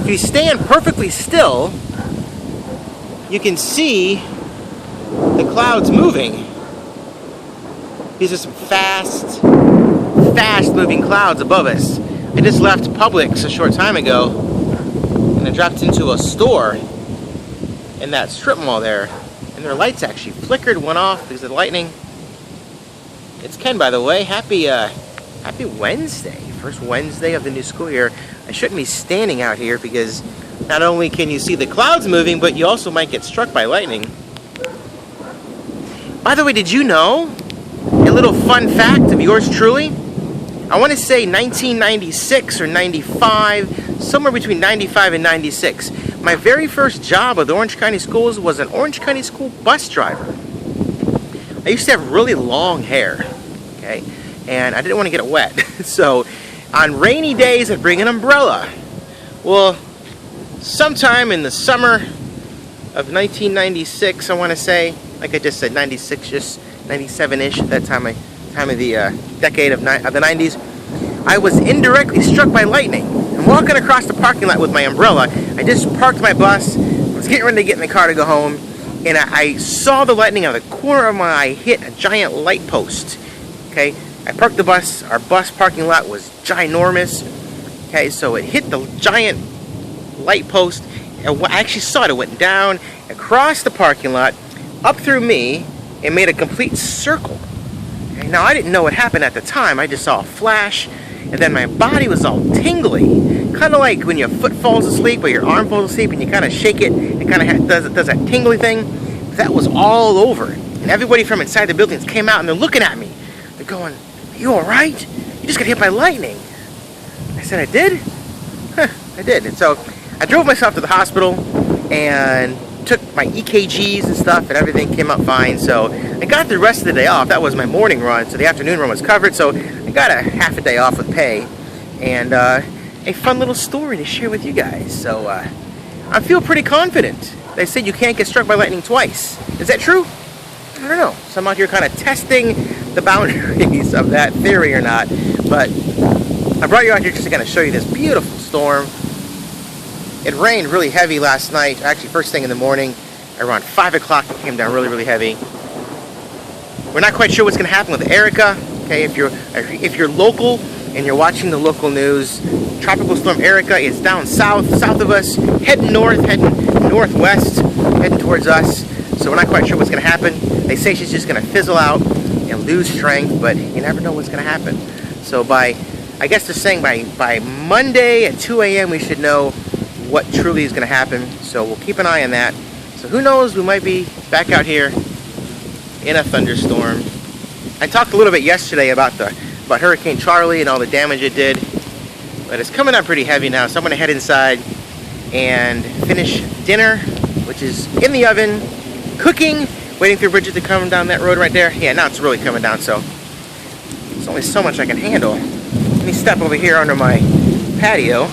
you stand perfectly still, you can see the clouds moving. These are some fast moving clouds above us. I just left Publix a short time ago, and I dropped into a store in that strip mall there, and their lights actually flickered, went off because of the lightning. It's Ken, by the way. Happy Wednesday. First Wednesday of the new school year. I shouldn't be standing out here because not only can you see the clouds moving, but you also might get struck by lightning. By the way, did you know a little fun fact of yours truly? I want to say 1996 or 95, somewhere between 95 and 96. My very first job with Orange County Schools was an Orange County School bus driver. I used to have really long hair, okay, and I didn't want to get it wet. So on rainy days, I'd bring an umbrella. Well, sometime in the summer of 1996, I want to say, like I just said, 96, just 97-ish, at that time of the decade of the 90s, I was indirectly struck by lightning. I'm walking across the parking lot with my umbrella. I just parked my bus, was getting ready to get in the car to go home, and I saw the lightning out of the corner of my eye hit a giant light post. Okay, I parked the bus. Our bus parking lot was ginormous. Okay, so it hit the giant light post, and I actually saw it. It went down, across the parking lot, up through me, and made a complete circle. Okay, now I didn't know what happened at the time. I just saw a flash, and then my body was all tingly. Kind of like when your foot falls asleep or your arm falls asleep and you kind of shake it, it kind of does that tingly thing. That was all over. And everybody from inside the buildings came out and they're looking at me. They're going, "Are you alright? You just got hit by lightning." I said, "I did?" Huh, I did. And so I drove myself to the hospital and took my EKGs and stuff, and everything came out fine. So I got the rest of the day off. That was my morning run, so the afternoon run was covered. So I got a half a day off with pay, and a fun little story to share with you guys. So I feel pretty confident. They said you can't get struck by lightning twice. Is that true? I don't know. So I'm out here kind of testing the boundaries of that theory or not. But I brought you out here just to kind of show you this beautiful storm. It rained really heavy last night. Actually, first thing in the morning, around 5 o'clock, it came down really, really heavy. We're not quite sure what's going to happen with Erica. Okay, if you're local and you're watching the local news, Tropical Storm Erica is down south of us, heading north, heading northwest, heading towards us. So we're not quite sure what's going to happen. They say she's just going to fizzle out and lose strength, but you never know what's going to happen. So I guess they're saying by Monday at 2 a.m. we should know what truly is going to happen. So we'll keep an eye on that. So who knows, we might be back out here in a thunderstorm. I talked a little bit yesterday about Hurricane Charlie and all the damage it did, but it's coming up pretty heavy now, so I'm going to head inside and finish dinner, which is in the oven, cooking, waiting for Bridget to come down that road right there. Yeah, now it's really coming down, so there's only so much I can handle. Let me step over here under my patio.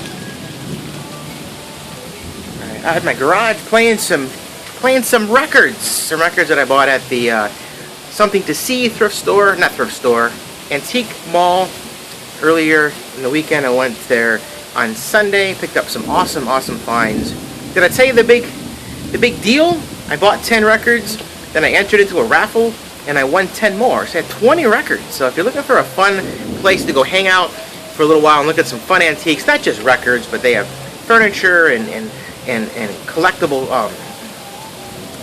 Alright, out in my garage playing some records that I bought at the Something to See antique mall. Earlier in the weekend I went there on Sunday, picked up some awesome finds. Did I tell you the big deal? I bought 10 records, then I entered into a raffle and I won 10 more. So I had 20 records. So if you're looking for a fun place to go hang out for a little while and look at some fun antiques, not just records, but they have furniture and collectible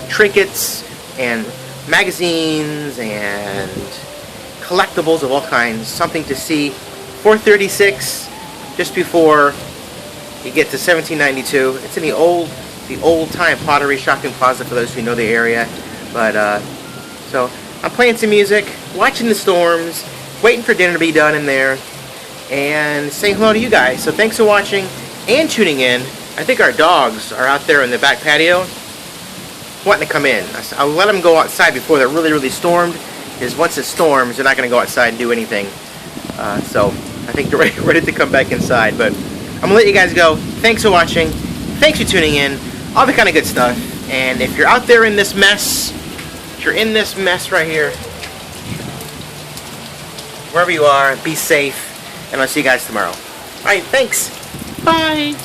trinkets and magazines and collectibles of all kinds. Something to See, 436, just before you get to 1792. It's in the old time Pottery Shopping Plaza for those who know the area. But so I'm playing some music, watching the storms, waiting for dinner to be done in there, and saying hello to you guys. So thanks for watching and tuning in. I think our dogs are out there in the back patio wanting to come in. I'll let them go outside before they're really stormed, because once it storms they're not going to go outside and do anything. So I think they're ready to come back inside. But I'm going to let you guys go. Thanks for watching. Thanks for tuning in. All the kind of good stuff. And if you're out there in this mess, if you're in this mess right here, wherever you are, be safe. And I'll see you guys tomorrow. Alright, thanks. Bye.